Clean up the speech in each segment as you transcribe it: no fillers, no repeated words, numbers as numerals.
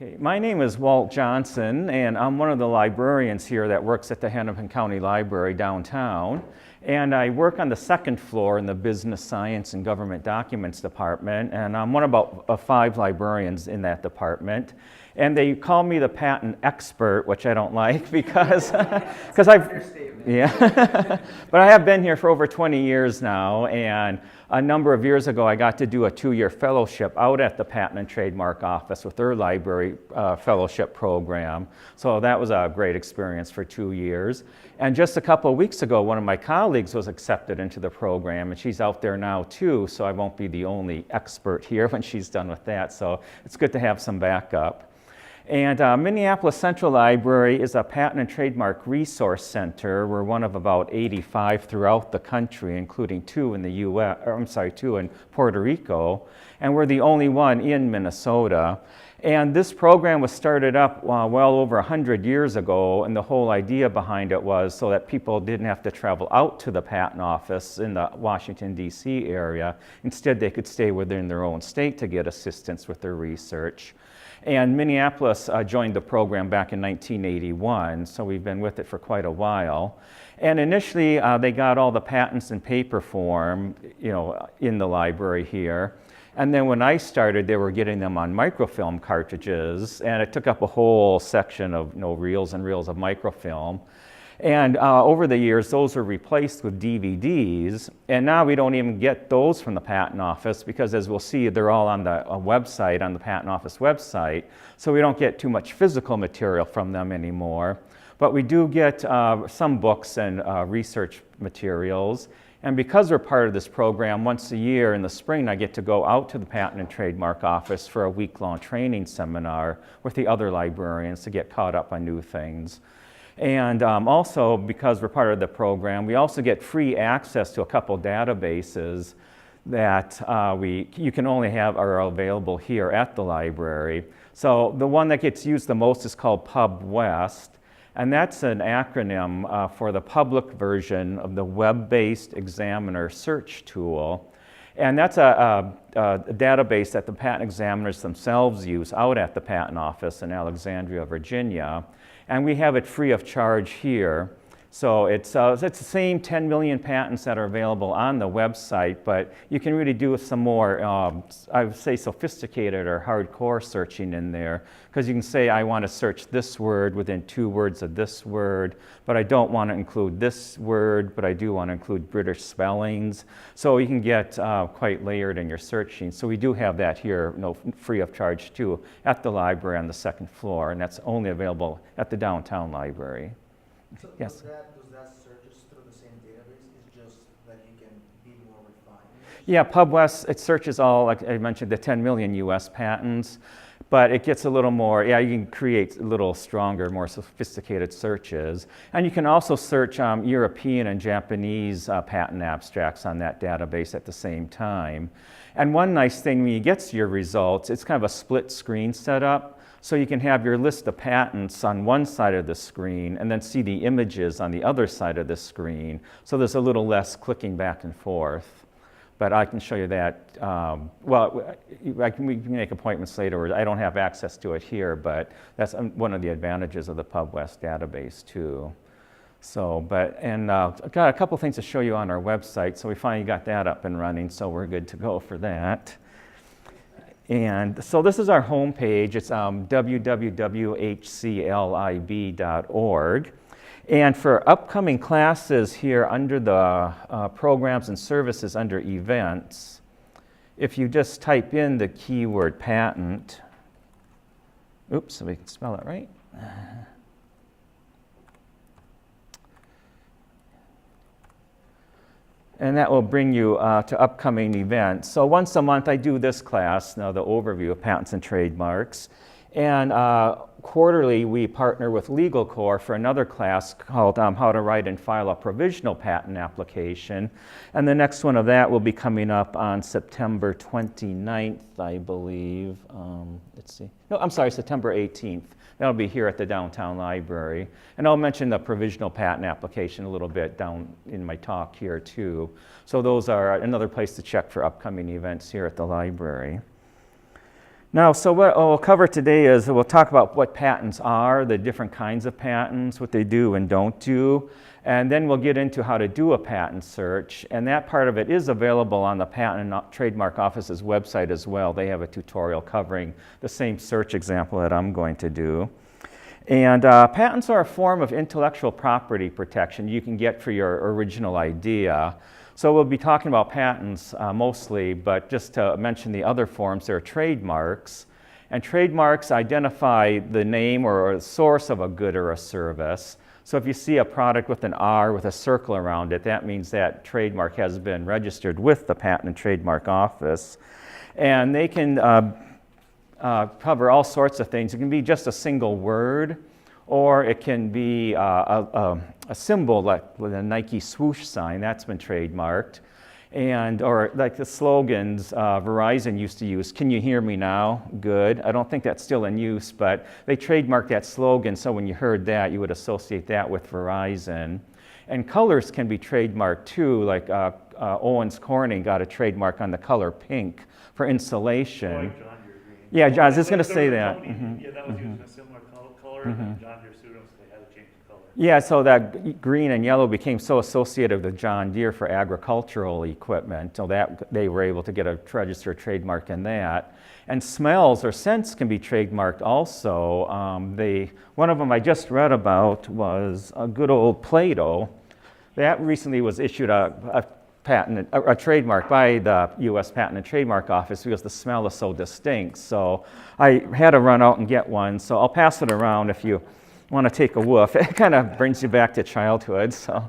Okay, my name is Walt Johnson, and I'm one of the librarians here that works at the Hennepin County Library downtown. And I work on the second floor in the Business Science and Government Documents Department, and I'm one of about 5 librarians in that department. And they call me the patent expert, which I don't like because yeah. But I have been here for over 20 years now, and a number of years ago I got to do a 2-year fellowship out at the Patent and Trademark Office with their library fellowship program. So that was a great experience for 2 years. And just a couple of weeks ago, one of my colleagues was accepted into the program, and she's out there now too, so I won't be the only expert here when she's done with that. So it's good to have some backup. And Minneapolis Central Library is a patent and trademark resource center. We're one of about 85 throughout the country, including 2 in the U.S., or I'm sorry, 2 in Puerto Rico, and we're the only one in Minnesota. And this program was started up well over 100 years ago, and the whole idea behind it was so that people didn't have to travel out to the patent office in the Washington, D.C. area. Instead, they could stay within their own state to get assistance with their research. And Minneapolis joined the program back in 1981, so we've been with it for quite a while. And initially, they got all the patents in paper form, in the library here. And then when I started, they were getting them on microfilm cartridges, and it took up a whole section of reels and reels of microfilm. And over the years, those were replaced with DVDs, and now we don't even get those from the Patent Office because, as we'll see, they're all on the website, on the Patent Office website, so we don't get too much physical material from them anymore. But we do get some books and research materials, and because we're part of this program, once a year in the spring, I get to go out to the Patent and Trademark Office for a week-long training seminar with the other librarians to get caught up on new things. And also, because we're part of the program, we also get free access to a couple databases that you can only have are available here at the library. So the one that gets used the most is called PubWest, and that's an acronym for the public version of the web-based examiner search tool. And that's a database that the patent examiners themselves use out at the Patent Office in Alexandria, Virginia. And we have it free of charge here. So it's the same 10 million patents that are available on the website, but you can really do some more, I would say, sophisticated or hardcore searching in there, because you can say, I want to search this word within 2 words of this word, but I don't want to include this word, but I do want to include British spellings. So you can get quite layered in your searching. So we do have that here, free of charge too, at the library on the 2nd floor, and that's only available at the downtown library. So yes? Does that searches through the same database? It's just that you can be more refined? Yeah, PubWest, it searches all, like I mentioned, the 10 million US patents, but it gets a little more, you can create a little stronger, more sophisticated searches. And you can also search European and Japanese patent abstracts on that database at the same time. And one nice thing when you get to your results, it's kind of a split screen setup. So you can have your list of patents on one side of the screen and then see the images on the other side of the screen. So there's a little less clicking back and forth. But I can show you that. We can make appointments later. I don't have access to it here, but that's one of the advantages of the PubWest database too. So, I've got a couple things to show you on our website. So we finally got that up and running, so we're good to go for that. And so this is our homepage. It's www.hclib.org. And for upcoming classes here under the programs and services under events, if you just type in the keyword patent, oops, so we can spell it right. And that will bring you to upcoming events. So once a month I do this class, now the overview of patents and trademarks. And quarterly we partner with Legal Corps for another class called How to Write and File a Provisional Patent Application. And the next one of that will be coming up on September 29th, I believe. Let's see. No, I'm sorry, September 18th. That'll be here at the downtown library. And I'll mention the provisional patent application a little bit down in my talk here too. So those are another place to check for upcoming events here at the library. Now, so what we'll cover today is we'll talk about what patents are, the different kinds of patents, what they do and don't do, and then we'll get into how to do a patent search, and that part of it is available on the Patent and Trademark Office's website as well. They have a tutorial covering the same search example that I'm going to do. And patents are a form of intellectual property protection you can get for your original idea. So we'll be talking about patents mostly, but just to mention the other forms, there are trademarks. And trademarks identify the name or source of a good or a service. So if you see a product with an R with a circle around it, that means that trademark has been registered with the Patent and Trademark Office. And they can cover all sorts of things. It can be just a single word, or it can be a symbol like with a Nike swoosh sign, that's been trademarked. And, or like the slogans Verizon used to use, "Can you hear me now? Good." I don't think that's still in use, but they trademarked that slogan, so when you heard that, you would associate that with Verizon. And colors can be trademarked too, like Owens Corning got a trademark on the color pink for insulation. Like John Deere green. Yeah, I was just going to There say was a that. company, Yeah, that was using a similar color, and then John Deere sued them, so they had to change the color. Yeah, so that green and yellow became so associated with John Deere for agricultural equipment, so that they were able to get a registered trademark in that. And smells or scents can be trademarked also. One of them I just read about was a good old Play-Doh. That recently was issued a trademark by the U.S. Patent and Trademark Office because the smell is so distinct. So I had to run out and get one. So I'll pass it around if you want to take a whiff. It kind of brings you back to childhood. So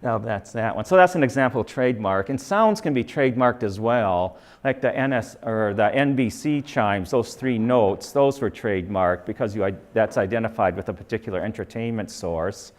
now that's that one. So that's an example of trademark. And sounds can be trademarked as well, like the NBC chimes. Those 3 notes, those were trademarked because that's identified with a particular entertainment source.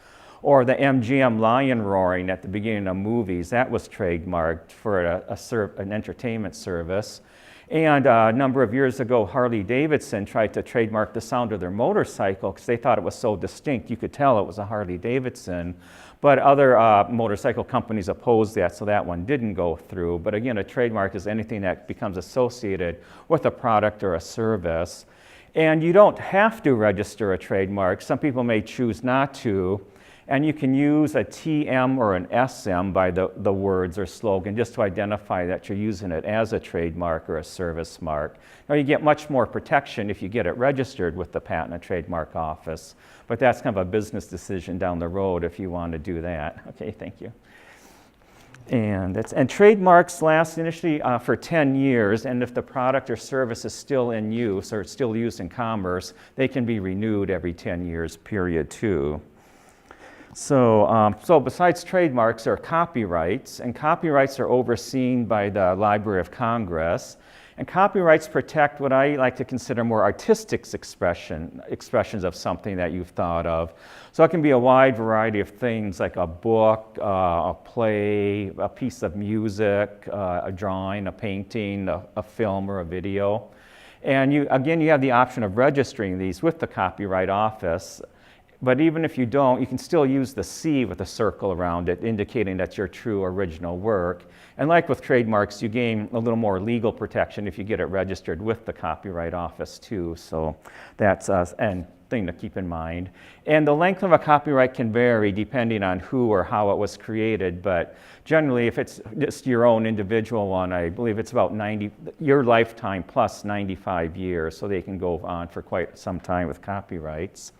Or the MGM lion roaring at the beginning of movies, that was trademarked for an entertainment service. And a number of years ago, Harley-Davidson tried to trademark the sound of their motorcycle because they thought it was so distinct. You could tell it was a Harley-Davidson. But other motorcycle companies opposed that, so that one didn't go through. But again, a trademark is anything that becomes associated with a product or a service. And you don't have to register a trademark. Some people may choose not to. And you can use a TM or an SM by the words or slogan just to identify that you're using it as a trademark or a service mark. Now you get much more protection if you get it registered with the Patent and Trademark Office, but that's kind of a business decision down the road if you want to do that. Okay, thank you. And trademarks last initially for 10 years, and if the product or service is still in use or it's still used in commerce, they can be renewed every 10 years period too. So besides trademarks, there are copyrights, and copyrights are overseen by the Library of Congress. And copyrights protect what I like to consider more artistic expressions of something that you've thought of. So it can be a wide variety of things like a book, a play, a piece of music, a drawing, a painting, a film, or a video. And you have the option of registering these with the Copyright Office. But even if you don't, you can still use the C with a circle around it, indicating that's your true original work. And like with trademarks, you gain a little more legal protection if you get it registered with the Copyright Office too. So that's a thing to keep in mind. And the length of a copyright can vary depending on who or how it was created. But generally, if it's just your own individual one, I believe it's about your lifetime plus 95 years. So they can go on for quite some time with copyrights.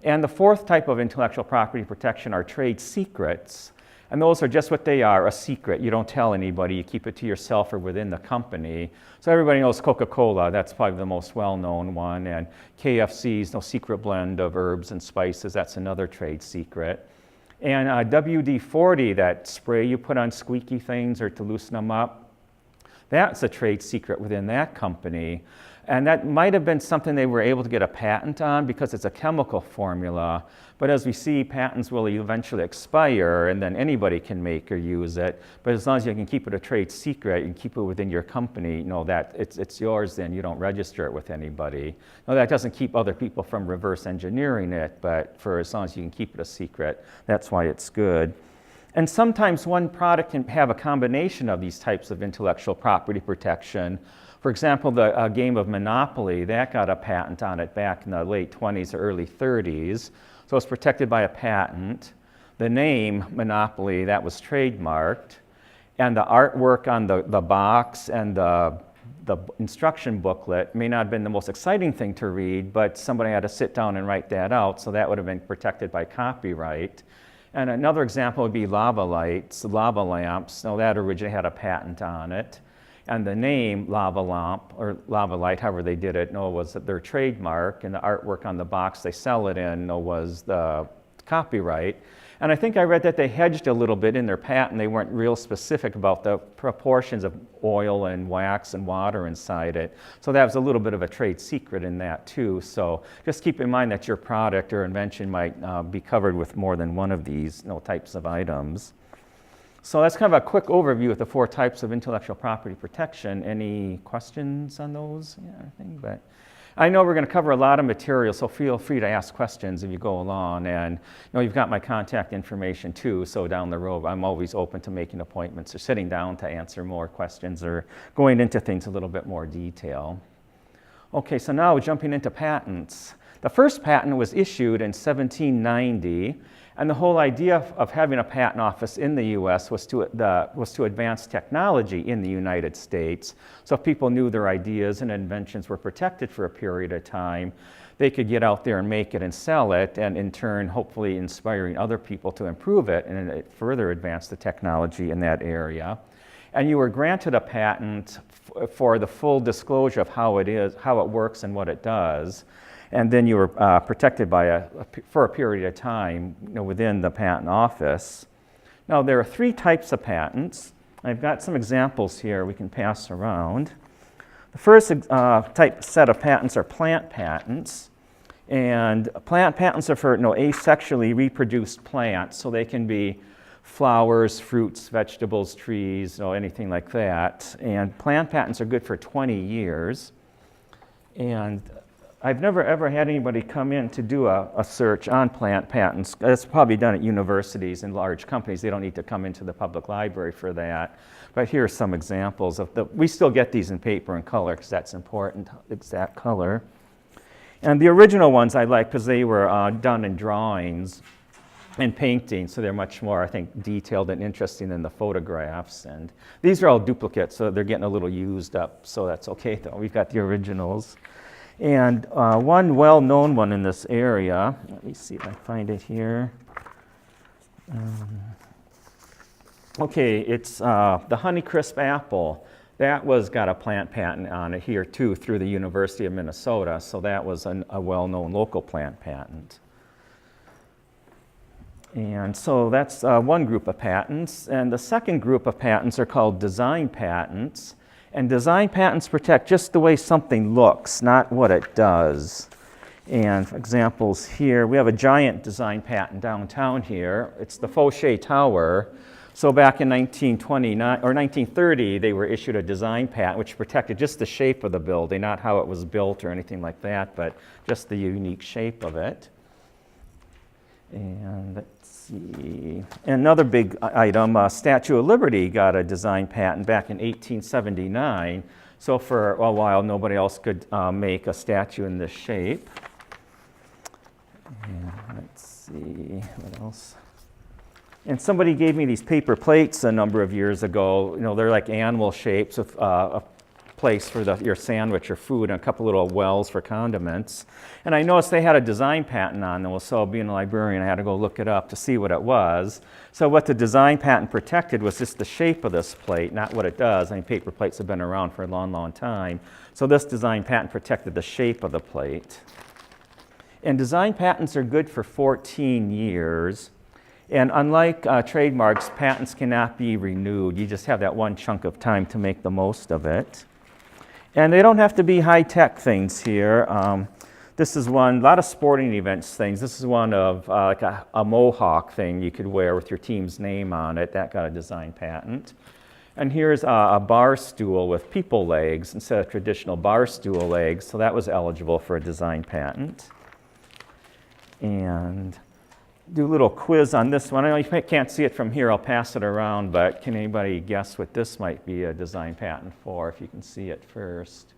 And the fourth type of intellectual property protection are trade secrets. And those are just what they are, a secret. You don't tell anybody, you keep it to yourself or within the company. So everybody knows Coca-Cola, that's probably the most well-known one. And KFC's no secret blend of herbs and spices, that's another trade secret. And WD-40, that spray you put on squeaky things or to loosen them up, that's a trade secret within that company. And that might have been something they were able to get a patent on because it's a chemical formula. But as we see, patents will eventually expire and then anybody can make or use it. But as long as you can keep it a trade secret, you can keep it within your company, you know that it's yours then, you don't register it with anybody. Now that doesn't keep other people from reverse engineering it, but for as long as you can keep it a secret, that's why it's good. And sometimes one product can have a combination of these types of intellectual property protection. For example, the game of Monopoly, that got a patent on it back in the late 20s or early 30s. So it's protected by a patent. The name Monopoly, that was trademarked. And the artwork on the box and the instruction booklet may not have been the most exciting thing to read, but somebody had to sit down and write that out, so that would have been protected by copyright. And another example would be lava lights, lava lamps. Now that originally had a patent on it. And the name lava lamp or lava light, however they did it, was their trademark, and the artwork on the box they sell it in was the copyright. And I think I read that they hedged a little bit in their patent. They weren't real specific about the proportions of oil and wax and water inside it. So that was a little bit of a trade secret in that too. So just keep in mind that your product or invention might be covered with more than one of these types of items. So that's kind of a quick overview of the 4 types of intellectual property protection. Any questions on those? Yeah, I think, but I know we're going to cover a lot of material, so feel free to ask questions as you go along. And you've got my contact information too, so down the road I'm always open to making appointments or sitting down to answer more questions or going into things a little bit more detail. Okay, so now jumping into patents. The first patent was issued in 1790, and the whole idea of having a patent office in the U.S. was to advance technology in the United States. So if people knew their ideas and inventions were protected for a period of time, they could get out there and make it and sell it, and in turn, hopefully inspiring other people to improve it and further advance the technology in that area. And you were granted a patent for the full disclosure of how it works and what it does. And then you were protected for a period of time within the patent office. Now there are 3 types of patents. I've got some examples here we can pass around. The first set of patents are plant patents. And plant patents are for asexually reproduced plants, so they can be flowers, fruits, vegetables, trees, anything like that. And plant patents are good for 20 years. And I've never ever had anybody come in to do a search on plant patents. That's probably done at universities and large companies. They don't need to come into the public library for that. But here are some examples we still get these in paper and color because that's important, exact color. And the original ones I like because they were done in drawings and painting, so they're much more, I think, detailed and interesting than the photographs. And these are all duplicates, so they're getting a little used up, so that's okay though. We've got the originals. And one well-known one in this area, let me see if I find it here. Okay, it's the Honeycrisp apple. That got a plant patent on it here too through the University of Minnesota, so that was a well-known local plant patent. And so that's one group of patents. And the second group of patents are called design patents. And design patents protect just the way something looks, not what it does. And for examples here, we have a giant design patent downtown here. It's the Fauché Tower. So back in 1929 or 1930, they were issued a design patent which protected just the shape of the building, not how it was built or anything like that, but just the unique shape of it. And let's see, another big item, Statue of Liberty got a design patent back in 1879. So for a while, nobody else could make a statue in this shape. And let's see, what else? And somebody gave me these paper plates a number of years ago. They're like animal shapes with a place for your sandwich or food and a couple little wells for condiments. And I noticed they had a design patent on them, so being a librarian, I had to go look it up to see what it was. So what the design patent protected was just the shape of this plate, not what it does. I mean, paper plates have been around for a long, long time. So this design patent protected the shape of the plate. And design patents are good for 14 years. And unlike trademarks, patents cannot be renewed. You just have that one chunk of time to make the most of it. And they don't have to be high-tech things here. This is one, a lot of sporting events things. This is one of like a mohawk thing you could wear with your team's name on it. That got a design patent. And here's a bar stool with people legs instead of traditional bar stool legs. So that was eligible for a design patent. And do a little quiz on this one. I know you can't see it from here. I'll pass it around, but can anybody guess what this might be a design patent for, if you can see it first?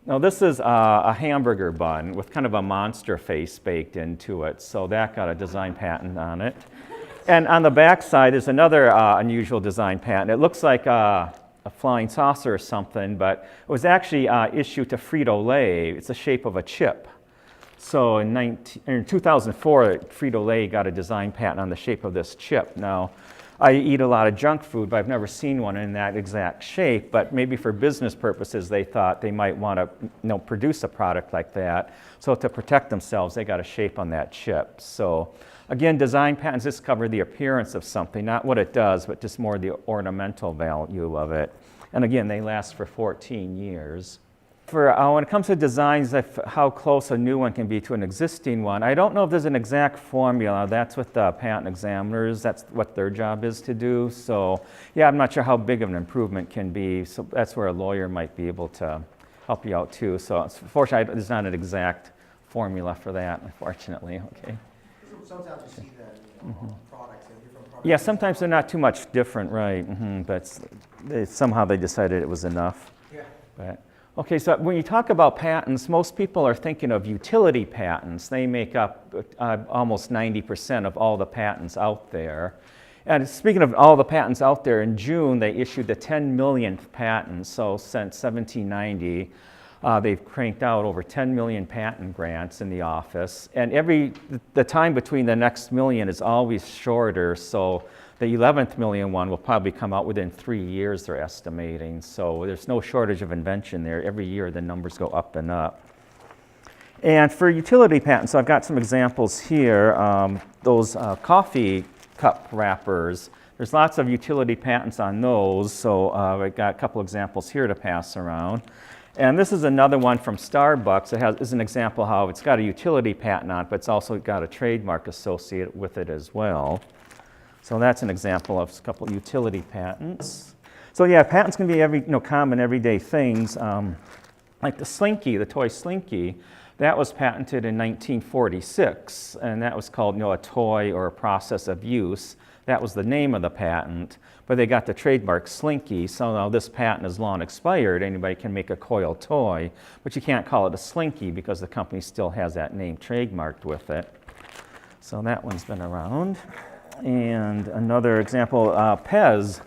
Now, this is a hamburger bun with kind of a monster face baked into it, so that got a design patent on it. And on the back side is another unusual design patent. It looks like a flying saucer or something, but it was actually issued to Frito-Lay. It's the shape of a chip. So in 2004, Frito-Lay got a design patent on the shape of this chip. Now, I eat a lot of junk food, but I've never seen one in that exact shape. But maybe for business purposes, they thought they might want to produce a product like that. So to protect themselves, they got a shape on that chip. So again, design patents just cover the appearance of something, not what it does, but just more the ornamental value of it. And again, they last for 14 years. For when it comes to designs, how close a new one can be to an existing one, I don't know if there's an exact formula. That's what the patent examiners, that's what their job is to do. So yeah, I'm not sure how big of an improvement can be. So that's where a lawyer might be able to help you out too. So unfortunately, there's not an exact formula for that, unfortunately. Okay. Sometimes you see that in products, in different products. Yeah, sometimes they're not too much different, right? But somehow they decided it was enough. Yeah. But, okay, so when you talk about patents, most people are thinking of utility patents. They make up almost 90% of all the patents out there. And speaking of all the patents out there, in June they issued the 10 millionth patent. So since 1790, they've cranked out over 10 million patent grants in the office. And the time between the next million is always shorter. So the 11th million one will probably come out within 3 years, they're estimating. So there's no shortage of invention there. Every year the numbers go up and up. And for utility patents, I've got some examples here. Those coffee cup wrappers, there's lots of utility patents on those. So I've got a couple examples here to pass around. And this is another one from Starbucks. It is an example how it's got a utility patent on it, but it's also got a trademark associated with it as well. So that's an example of a couple of utility patents. So yeah, patents can be common everyday things. Like the Slinky, the toy Slinky, that was patented in 1946, and that was called a toy or a process of use. That was the name of the patent, but they got the trademark Slinky, so now this patent is long expired. Anybody can make a coil toy, but you can't call it a Slinky because the company still has that name trademarked with it. So that one's been around. And another example, Pez,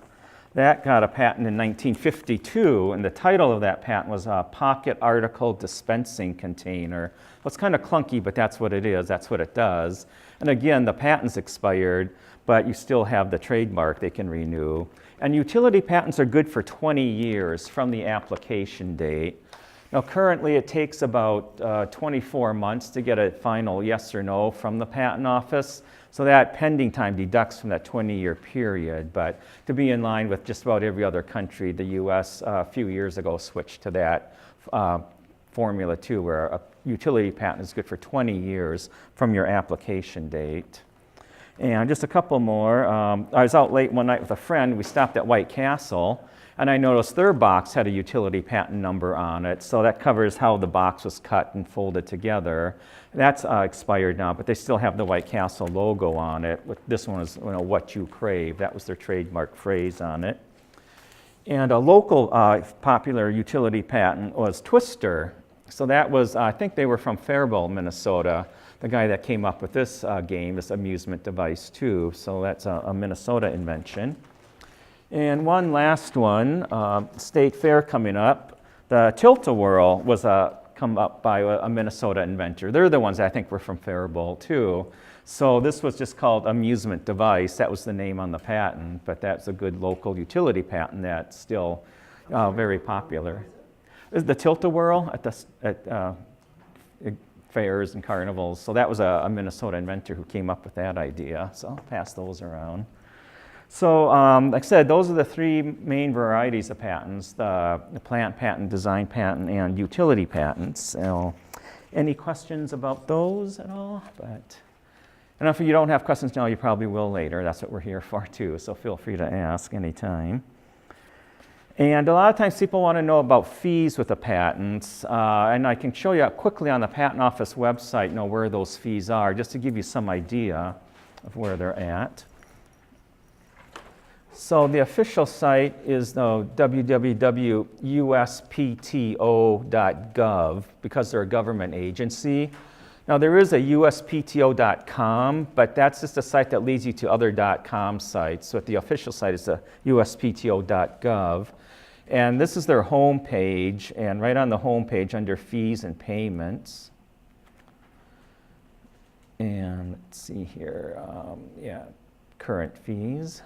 that got a patent in 1952, and the title of that patent was Pocket Article Dispensing Container. Well, it's kind of clunky, but that's what it is, that's what it does. And again, the patent's expired, but you still have the trademark they can renew. And utility patents are good for 20 years from the application date. Now, currently it takes about 24 months to get a final yes or no from the patent office. So that pending time deducts from that 20-year period. But to be in line with just about every other country, the US a few years ago switched to that formula too, where a utility patent is good for 20 years from your application date. And just a couple more. I was out late one night with a friend. We stopped at White Castle, and I noticed their box had a utility patent number on it. So that covers how the box was cut and folded together. That's expired now, but they still have the White Castle logo on it. This one is what you crave. That was their trademark phrase on it. And a local popular utility patent was Twister. So that was, I think they were from Faribault, Minnesota, the guy that came up with this game, this amusement device too. So that's a Minnesota invention. And one last one, State Fair coming up. The Tilt-A-Whirl was come up by a Minnesota inventor. They're the ones I think were from Faribault too. So this was just called amusement device. That was the name on the patent, but that's a good local utility patent that's still very popular. The Tilt-A-Whirl at fairs and carnivals. So that was a Minnesota inventor who came up with that idea. So I'll pass those around. So like I said, those are the three main varieties of patents, the plant patent, design patent, and utility patents. So, any questions about those at all? But and if you don't have questions now, you probably will later. That's what we're here for too, so feel free to ask anytime. And a lot of times people want to know about fees with the patents, and I can show you quickly on the Patent Office website, where those fees are, just to give you some idea of where they're at. So the official site is www.uspto.gov, because they're a government agency. Now there is a uspto.com, but that's just a site that leads you to other .com sites. So the official site is the uspto.gov. And this is their home page, and right on the home page under fees and payments. And let's see here, current fees.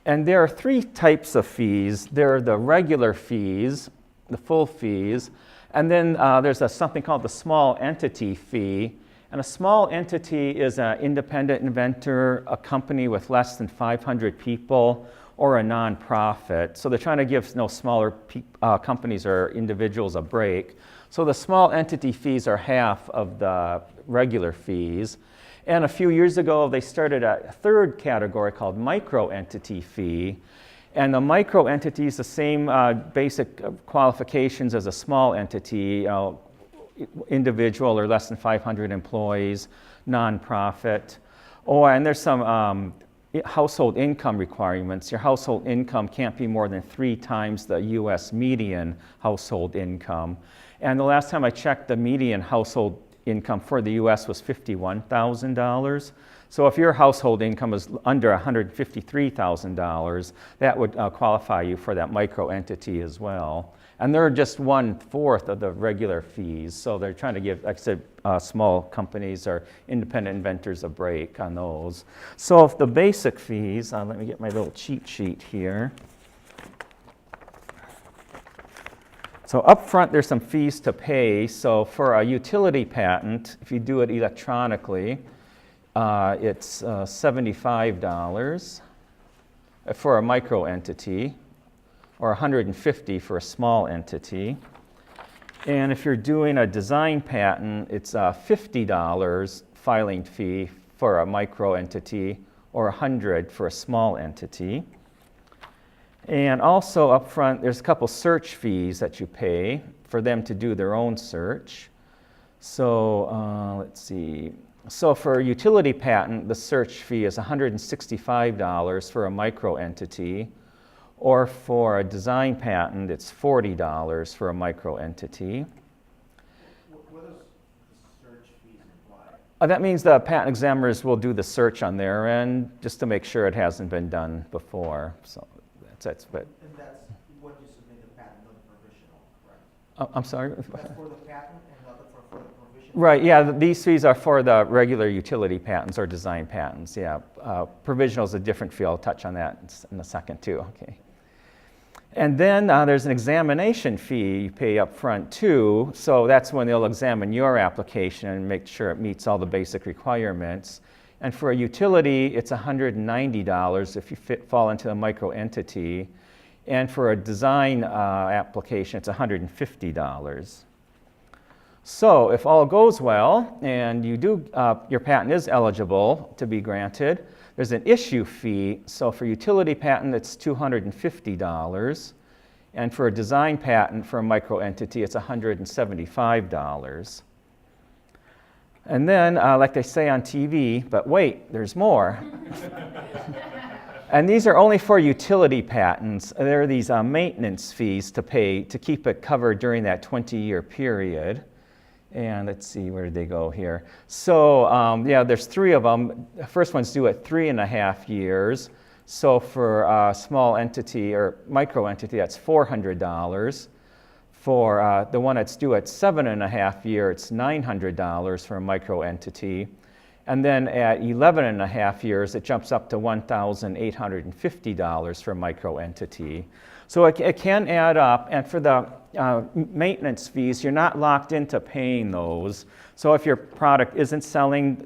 And there are three types of fees. There are the regular fees, the full fees, and then there's something called the small entity fee. And a small entity is an independent inventor, a company with less than 500 people, or a nonprofit. So they're trying to give smaller companies or individuals a break. So the small entity fees are half of the regular fees. And a few years ago, they started a third category called micro entity fee. And the micro entity is the same basic qualifications as a small entity, individual or less than 500 employees, nonprofit. And there's some household income requirements. Your household income can't be more than 3 times the US median household income. And the last time I checked, the median household income for the US was $51,000. So if your household income is under $153,000, that would qualify you for that micro entity as well. And they're just 1/4 of the regular fees. So they're trying to give, like I said, small companies or independent inventors a break on those. So if the basic fees, let me get my little cheat sheet here. So up front, there's some fees to pay. So for a utility patent, if you do it electronically, it's $75 for a micro entity, or $150 for a small entity. And if you're doing a design patent, it's $50 filing fee for a micro entity, or $100 for a small entity. And also up front, there's a couple search fees that you pay for them to do their own search. So let's see. So for a utility patent, the search fee is $165 for a micro entity, or for a design patent, it's $40 for a micro entity. What does the search fees imply? That means the patent examiners will do the search on their end just to make sure it hasn't been done before. So that's but. And that's when you submit the patent, not the provisional, right? I'm sorry? That's for the patent and not for the provisional? Right, yeah, these fees are for the regular utility patents or design patents, yeah. Provisional is a different fee. I'll touch on that in a second too, okay. And then there's an examination fee you pay up front too. So that's when they'll examine your application and make sure it meets all the basic requirements. And for a utility, it's $190 if you fall into the micro entity. And for a design application, it's $150. So if all goes well and you do, your patent is eligible to be granted, there's an issue fee. So for utility patent, it's $250. And for a design patent for a micro entity, it's $175. And then, like they say on TV, but wait, there's more. And these are only for utility patents. There are these maintenance fees to pay to keep it covered during that 20-year period. And let's see, where did they go here? So yeah, there's 3 of them. The first one's due at 3.5 years. So for a small entity or micro entity, that's $400. For the one that's due at 7.5 years, it's $900 for a micro entity. And then at 11.5 years, it jumps up to $1,850 for a micro entity. So it can add up. And for the maintenance fees, you're not locked into paying those. So if your product isn't selling,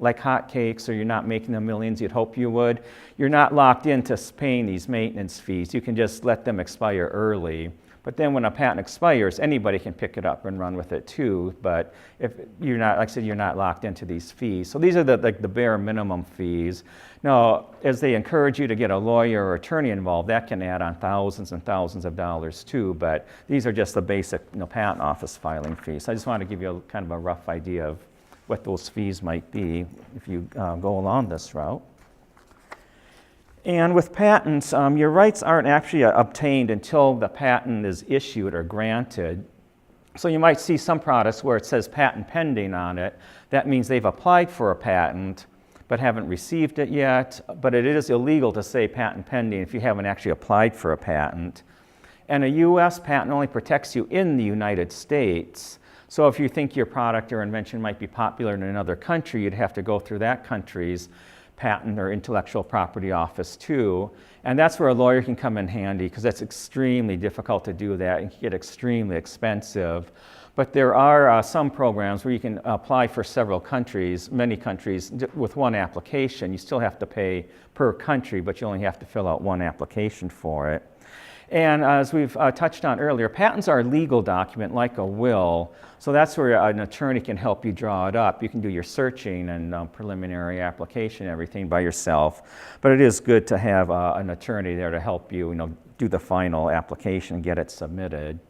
like hotcakes, or you're not making the millions you'd hope you would, you're not locked into paying these maintenance fees. You can just let them expire early. But then when a patent expires, anybody can pick it up and run with it too. But if you're not, like I said, you're not locked into these fees. So these are the bare minimum fees. Now, as they encourage you to get a lawyer or attorney involved, that can add on thousands and thousands of dollars too. But these are just the basic, patent office filing fees. So I just want to give you kind of a rough idea of what those fees might be if you go along this route. And with patents, your rights aren't actually obtained until the patent is issued or granted. So you might see some products where it says patent pending on it. That means they've applied for a patent but haven't received it yet. But it is illegal to say patent pending if you haven't actually applied for a patent. And a U.S. patent only protects you in the United States. So if you think your product or invention might be popular in another country, you'd have to go through that country's patent or intellectual property office too. And that's where a lawyer can come in handy, because that's extremely difficult to do that and can get extremely expensive. But there are some programs where you can apply for several countries, many countries, with one application. You still have to pay per country, but you only have to fill out one application for it. And as we've touched on earlier, patents are a legal document like a will. So that's where an attorney can help you draw it up. You can do your searching and preliminary application, everything by yourself. But it is good to have an attorney there to help you, do the final application and get it submitted.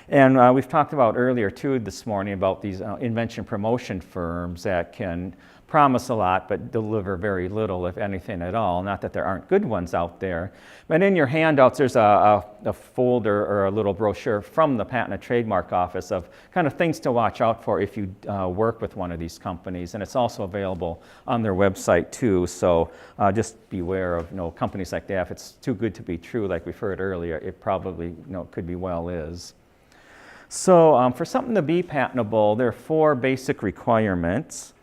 And we've talked about earlier too this morning about these invention promotion firms that can promise a lot but deliver very little, if anything at all. Not that there aren't good ones out there. But in your handouts, there's a folder or a little brochure from the Patent and Trademark Office of kind of things to watch out for if you work with one of these companies. And it's also available on their website too. So just beware of companies like that. If it's too good to be true, like we've heard earlier, it probably could be well is. So for something to be patentable, there are 4 basic requirements.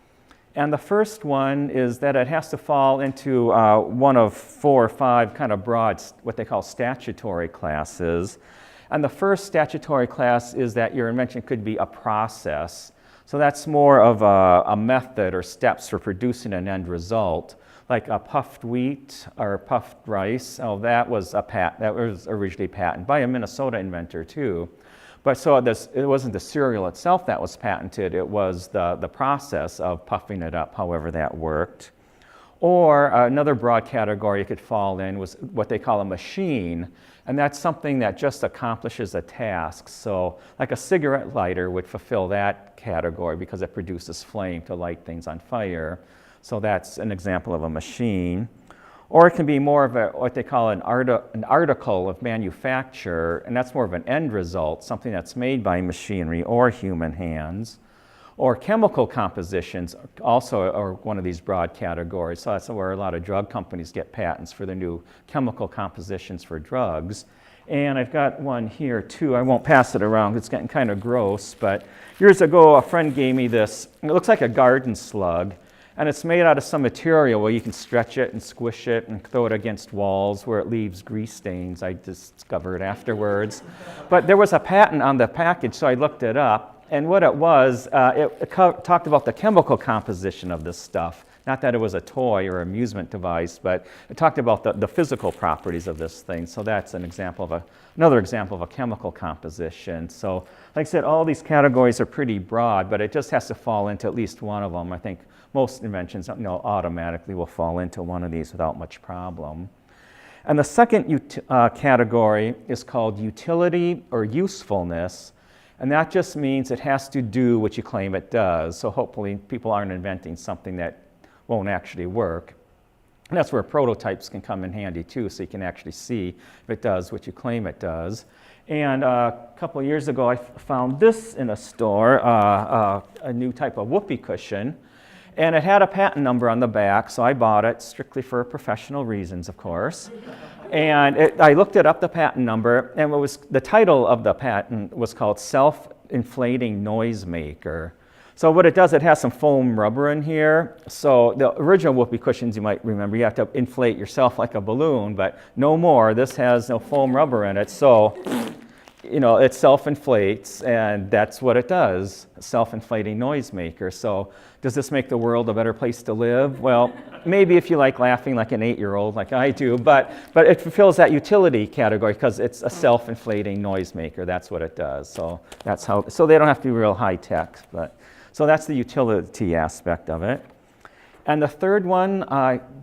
And the first one is that it has to fall into one of 4 or 5 kind of broad, what they call statutory classes. And the first statutory class is that your invention could be a process. So that's more of a method or steps for producing an end result. Like a puffed wheat or puffed rice, that was originally patented by a Minnesota inventor too. But so it wasn't the cereal itself that was patented, it was the process of puffing it up, however that worked. Or another broad category it could fall in was what they call a machine, and that's something that just accomplishes a task. So like a cigarette lighter would fulfill that category because it produces flame to light things on fire. So that's an example of a machine. Or it can be more of what they call an article of manufacture, and that's more of an end result, something that's made by machinery or human hands. Or chemical compositions also are one of these broad categories. So that's where a lot of drug companies get patents for their new chemical compositions for drugs. And I've got one here too. I won't pass it around, it's getting kind of gross, but years ago a friend gave me this. It looks like a garden slug. And it's made out of some material where you can stretch it and squish it and throw it against walls where it leaves grease stains, I discovered afterwards. But there was a patent on the package, so I looked it up. And what it was, it talked about the chemical composition of this stuff. Not that it was a toy or amusement device, but it talked about the physical properties of this thing. So that's an example of another example of a chemical composition. So like I said, all these categories are pretty broad, but it just has to fall into at least one of them. I think most inventions automatically will fall into one of these without much problem. And the second category is called utility or usefulness. And that just means it has to do what you claim it does. So hopefully people aren't inventing something that won't actually work. And that's where prototypes can come in handy too, so you can actually see if it does what you claim it does. And a couple of years ago I found this in a store, a new type of whoopee cushion. And it had a patent number on the back, so I bought it strictly for professional reasons, of course. And I looked it up, the patent number, and the title of the patent was called Self-Inflating Noisemaker. So what it does, it has some foam rubber in here. So the original whoopee cushions, you might remember, you have to inflate yourself like a balloon, but no more. This has no foam rubber in it. So it self-inflates, and that's what it does, a self-inflating noisemaker. So does this make the world a better place to live? Well, maybe if you like laughing like an 8-year-old like I do, but it fulfills that utility category because it's a self-inflating noisemaker. That's what it does. So that's how, so they don't have to be real high tech, but so that's the utility aspect of it. And the third one,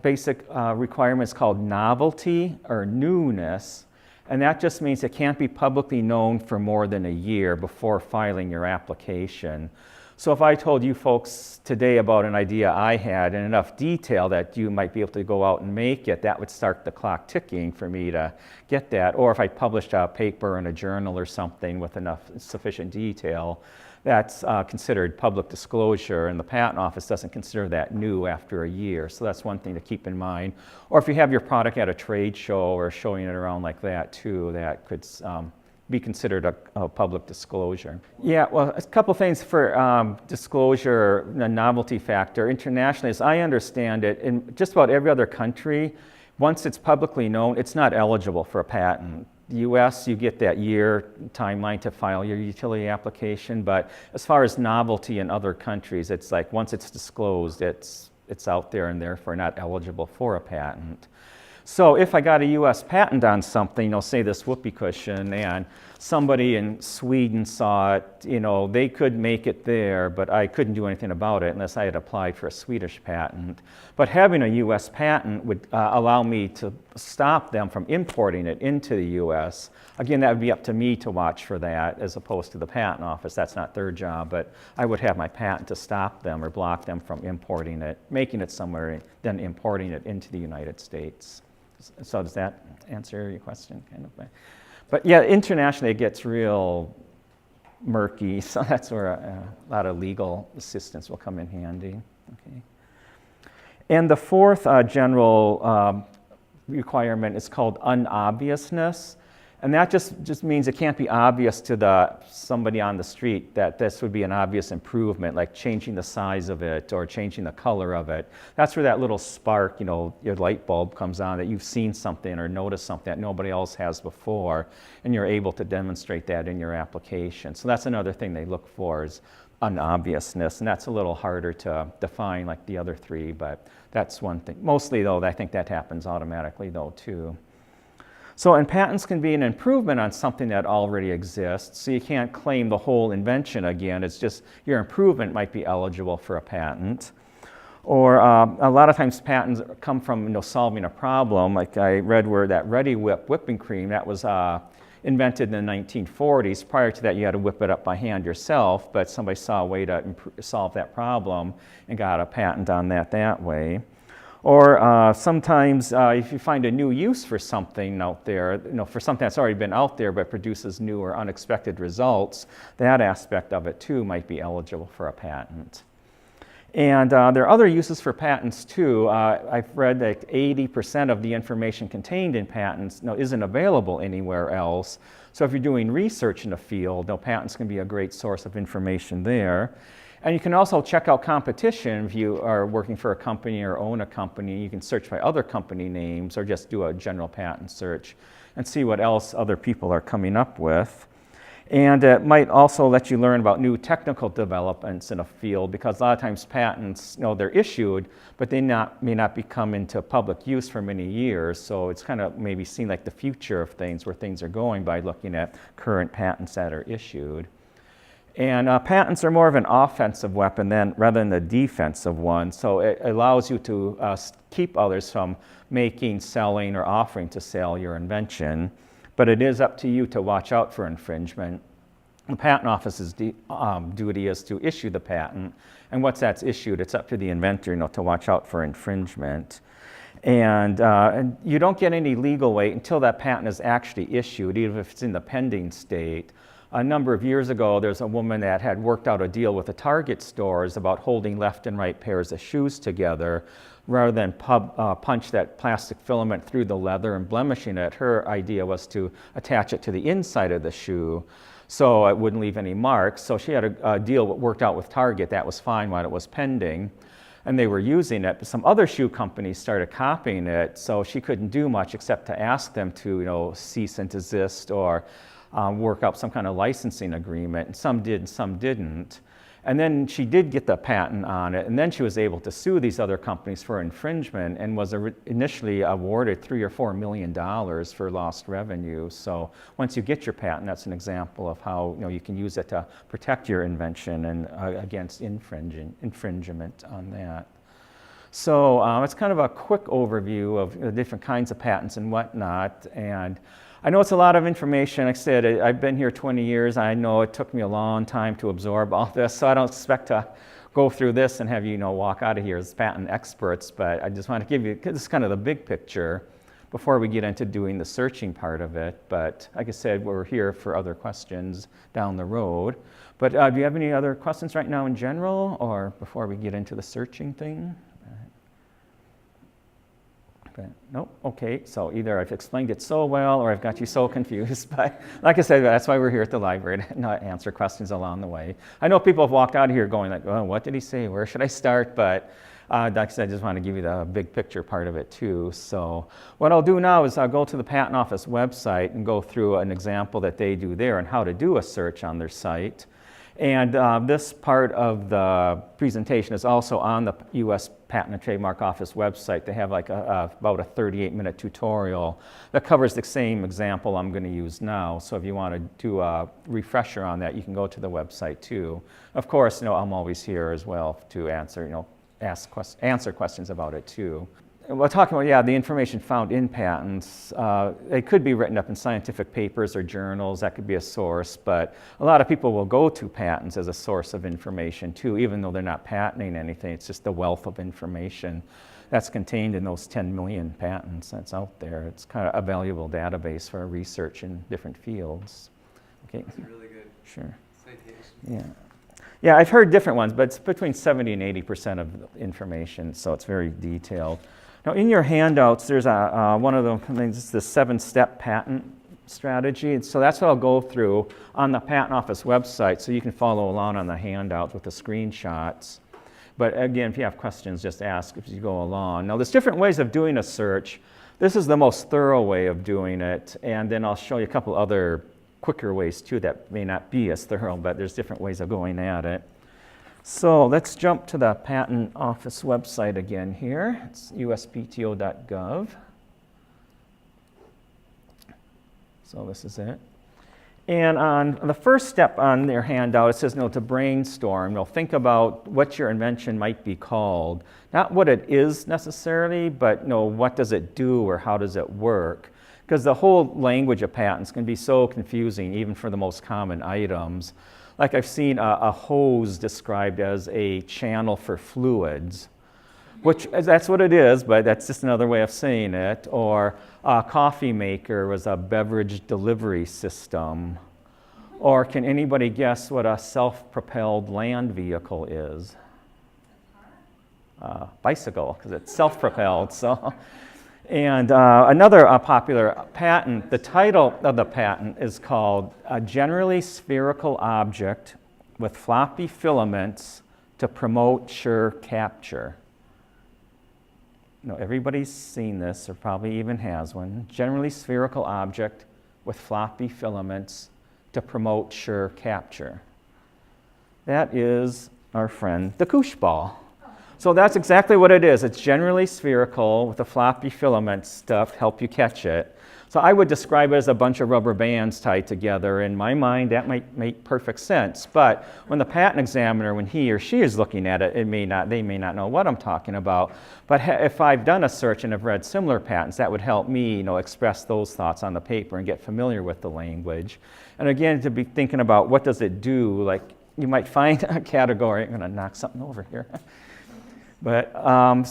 basic requirement is called novelty or newness. And that just means it can't be publicly known for more than a year before filing your application. So if I told you folks today about an idea I had in enough detail that you might be able to go out and make it, that would start the clock ticking for me to get that. Or if I published a paper in a journal or something with enough sufficient detail, that's considered public disclosure, and the Patent Office doesn't consider that new after a year. So that's one thing to keep in mind. Or if you have your product at a trade show or showing it around like that too, that could be considered a public disclosure. Yeah, well, a couple things for disclosure, the novelty factor. Internationally, as I understand it, in just about every other country, once it's publicly known, it's not eligible for a patent. The US, you get that year timeline to file your utility application, but as far as novelty in other countries, it's like once it's disclosed, it's out there and therefore not eligible for a patent. So if I got a US patent on something, say this whoopee cushion, and somebody in Sweden saw it, they could make it there, but I couldn't do anything about it unless I had applied for a Swedish patent. But having a US patent would allow me to stop them from importing it into the US. Again, that would be up to me to watch for that as opposed to the Patent Office. That's not their job, but I would have my patent to stop them or block them from importing it, making it somewhere, then importing it into the United States. So does that answer your question, kind of? But yeah, internationally it gets real murky, so that's where a lot of legal assistance will come in handy. Okay. And the fourth general requirement is called unobviousness. And that just means it can't be obvious to somebody on the street that this would be an obvious improvement, like changing the size of it or changing the color of it. That's where that little spark, your light bulb comes on, that you've seen something or noticed something that nobody else has before, and you're able to demonstrate that in your application. So that's another thing they look for is unobviousness, and that's a little harder to define like the other three, but that's one thing. Mostly though, I think that happens automatically though too. So, and patents can be an improvement on something that already exists. So you can't claim the whole invention again. It's just your improvement might be eligible for a patent. Or a lot of times patents come from solving a problem. Like I read where that Ready Whip whipping cream, that was invented in the 1940s. Prior to that, you had to whip it up by hand yourself, but somebody saw a way to solve that problem and got a patent on that way. Or sometimes if you find a new use for something out there, for something that's already been out there but produces new or unexpected results, that aspect of it too might be eligible for a patent. And there are other uses for patents too. I've read that 80% of the information contained in patents isn't available anywhere else. So if you're doing research in a field, patents can be a great source of information there. And you can also check out competition if you are working for a company or own a company. You can search by other company names or just do a general patent search and see what else other people are coming up with. And it might also let you learn about new technical developments in a field, because a lot of times patents, they're issued, but they may not become into public use for many years. So it's kind of maybe seen like the future of things, where things are going by looking at current patents that are issued. And patents are more of an offensive weapon rather than a defensive one. So it allows you to keep others from making, selling, or offering to sell your invention. But it is up to you to watch out for infringement. The Patent Office's duty is to issue the patent. And once that's issued, it's up to the inventor to watch out for infringement. And you don't get any legal weight until that patent is actually issued, even if it's in the pending state. A number of years ago, there's a woman that had worked out a deal with the Target stores about holding left and right pairs of shoes together. Rather than punch that plastic filament through the leather and blemishing it, her idea was to attach it to the inside of the shoe so it wouldn't leave any marks. So she had a deal worked out with Target that was fine while it was pending, and they were using it. But some other shoe companies started copying it, so she couldn't do much except to ask them to cease and desist or work out some kind of licensing agreement, and some did and some didn't. And then she did get the patent on it, and then she was able to sue these other companies for infringement and was initially awarded $3 or $4 million for lost revenue. So once you get your patent, that's an example of how you can use it to protect your invention and against infringement on that. So it's kind of a quick overview of the different kinds of patents and whatnot. And I know it's a lot of information. Like I said, I've been here 20 years. I know it took me a long time to absorb all this, so I don't expect to go through this and have you walk out of here as patent experts, but I just want to give you, this is kind of the big picture before we get into doing the searching part of it. But like I said, we're here for other questions down the road. But do you have any other questions right now in general, or before we get into the searching thing? Nope. Okay, so either I've explained it so well or I've got you so confused. But like I said, that's why we're here at the library, to not answer questions along the way. I know people have walked out of here going like, oh, what did he say? Where should I start? But like I said, I just want to give you the big picture part of it too. So what I'll do now is I'll go to the Patent Office website and go through an example that they do there and how to do a search on their site. And this part of the presentation is also on the U.S. Patent and Trademark Office website. They have like about a 38-minute tutorial that covers the same example I'm going to use now. So if you want to do a refresher on that, you can go to the website too. Of course, I'm always here as well to answer, answer questions about it too. We're talking about, the information found in patents. They could be written up in scientific papers or journals. That could be a source, but a lot of people will go to patents as a source of information too, even though they're not patenting anything. It's just the wealth of information that's contained in those 10 million patents that's out there. It's kind of a valuable database for research in different fields. Okay. That's really good. Sure. Citation. Yeah, I've heard different ones, but it's between 70 and 80% of information, so it's very detailed. Now, in your handouts, there's one of the things, it's the 7-step patent strategy. And so that's what I'll go through on the Patent Office website, so you can follow along on the handouts with the screenshots. But again, if you have questions, just ask as you go along. Now, there's different ways of doing a search. This is the most thorough way of doing it, and then I'll show you a couple other quicker ways too that may not be as thorough, but there's different ways of going at it. So let's jump to the Patent Office website again here. It's uspto.gov. So this is it. And on the first step on their handout, it says to brainstorm. Think about what your invention might be called. Not what it is necessarily, but what does it do or how does it work? Because the whole language of patents can be so confusing, even for the most common items. Like I've seen a hose described as a channel for fluids, which that's what it is, but that's just another way of saying it. Or a coffee maker was a beverage delivery system. Or can anybody guess what a self-propelled land vehicle is? Bicycle, because it's self-propelled. So. And another popular patent, the title of the patent is called A Generally Spherical Object with Floppy Filaments to Promote Sure Capture. Everybody's seen this or probably even has one. Generally spherical object with floppy filaments to promote sure capture. That is our friend the koosh ball. So that's exactly what it is. It's generally spherical with a floppy filament stuff to help you catch it. So I would describe it as a bunch of rubber bands tied together. In my mind, that might make perfect sense. But when the patent examiner, when he or she is looking at it, they may not know what I'm talking about. But if I've done a search and have read similar patents, that would help me, express those thoughts on the paper and get familiar with the language. And again, to be thinking about what does it do, like you might find a category. I'm going to knock something over here. But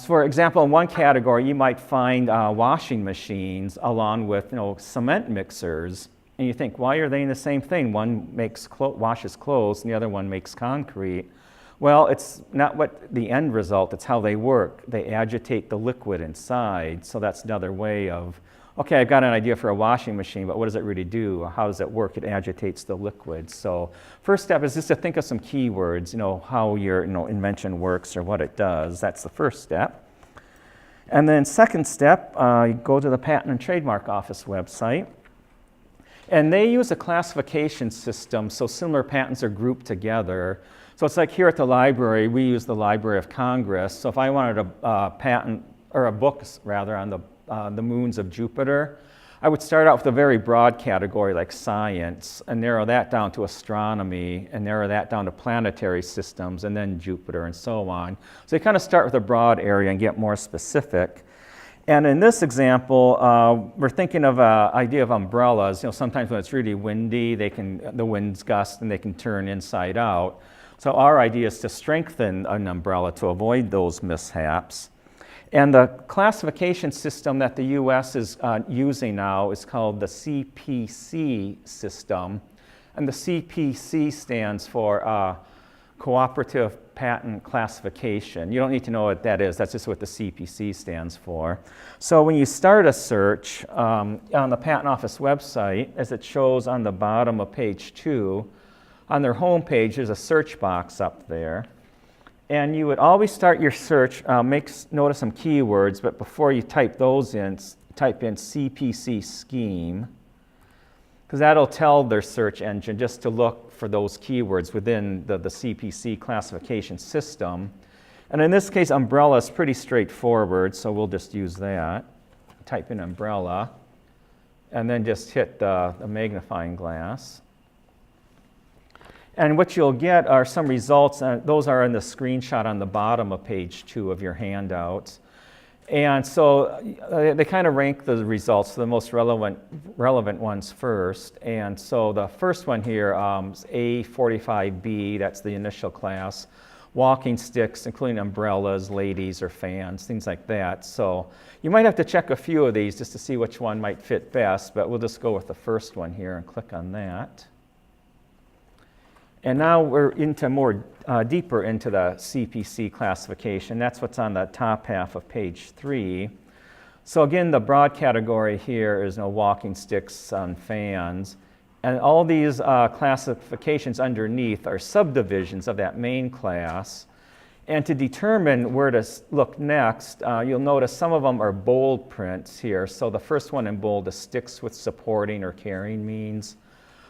for example, in one category, you might find washing machines along with cement mixers. And you think, why are they in the same thing? One washes clothes and the other one makes concrete. Well, it's not what the end result, it's how they work. They agitate the liquid inside. So that's another way of, okay, I've got an idea for a washing machine, but what does it really do? How does it work? It agitates the liquid. So first step is just to think of some keywords, how your invention works or what it does. That's the first step. And then second step, you go to the Patent and Trademark Office website. And they use a classification system, so similar patents are grouped together. So it's like here at the library, we use the Library of Congress. So if I wanted a patent, or a book rather, on the moons of Jupiter, I would start out with a very broad category like science and narrow that down to astronomy and narrow that down to planetary systems and then Jupiter and so on. So you kind of start with a broad area and get more specific. And in this example, we're thinking of an idea of umbrellas. You know, sometimes when it's really windy, the winds gust and they can turn inside out. So our idea is to strengthen an umbrella to avoid those mishaps. And the classification system that the US is using now is called the CPC system. And the CPC stands for Cooperative Patent Classification. You don't need to know what that is. That's just what the CPC stands for. So when you start a search on the Patent Office website, as it shows on the bottom of page 2, on their home page, there's a search box up there. And you would always start your search, note of some keywords, but before you type those in, type in CPC scheme, because that'll tell their search engine just to look for those keywords within the CPC classification system. And in this case, umbrella is pretty straightforward, so we'll just use that. Type in umbrella, and then just hit the magnifying glass. And what you'll get are some results, those are in the screenshot on the bottom of page 2 of your handouts. And so they kind of rank the results, the most relevant ones first. And so the first one here is A45B, that's the initial class. Walking sticks, including umbrellas, ladies, or fans, things like that. So you might have to check a few of these just to see which one might fit best, but we'll just go with the first one here and click on that. And now we're into deeper into the CPC classification. That's what's on the top half of page 3. So again, the broad category here is walking sticks on fans. And all these classifications underneath are subdivisions of that main class. And to determine where to look next, you'll notice some of them are bold prints here. So the first one in bold is sticks with supporting or carrying means.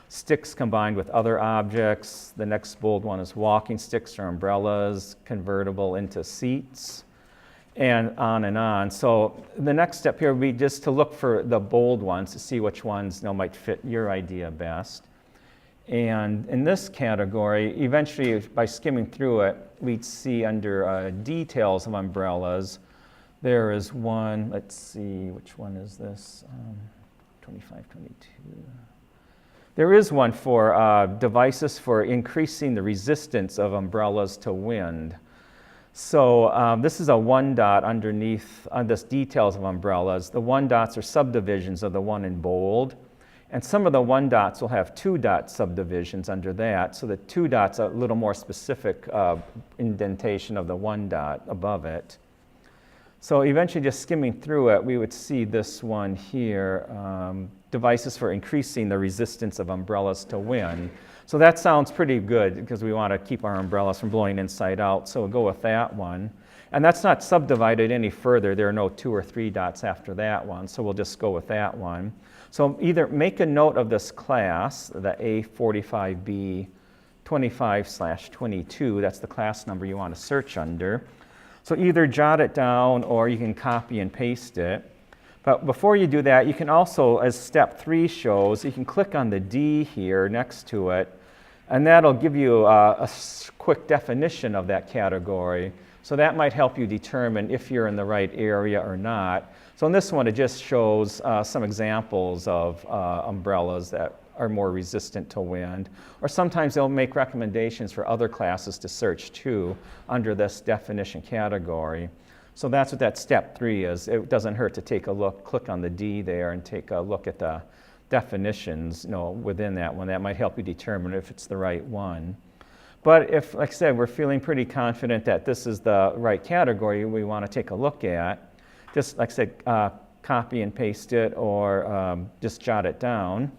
Sticks combined with other objects. The next bold one is walking sticks or umbrellas convertible into seats, and on and on. So the next step here would be just to look for the bold ones to see which ones might fit your idea best. And in this category, eventually by skimming through it, we'd see under details of umbrellas, there is one, let's see, which one is this? 25, 22. There is one for devices for increasing the resistance of umbrellas to wind. So this is a 1 dot underneath this details of umbrellas. The 1 dots are subdivisions of the one in bold. And some of the 1 dots will have 2 dot subdivisions under that. So the 2 dots are a little more specific indentation of the 1 dot above it. So eventually just skimming through it, we would see this one here, devices for increasing the resistance of umbrellas to wind. So that sounds pretty good because we want to keep our umbrellas from blowing inside out, so we'll go with that one. And that's not subdivided any further. There are no 2 or 3 dots after that one, so we'll just go with that one. So either make a note of this class, the A45B 25/22, that's the class number you want to search under. So either jot it down or you can copy and paste it. But before you do that, you can also, as step 3 shows, you can click on the D here next to it, and that'll give you a quick definition of that category. So that might help you determine if you're in the right area or not. So in this one, it just shows some examples of umbrellas that are more resistant to wind. Or sometimes they'll make recommendations for other classes to search too under this definition category. So that's what that step 3 is. It doesn't hurt to take a look, click on the D there and take a look at the definitions within that one. That might help you determine if it's the right one. But if, like I said, we're feeling pretty confident that this is the right category we want to take a look at, just like I said, copy and paste it or just jot it down.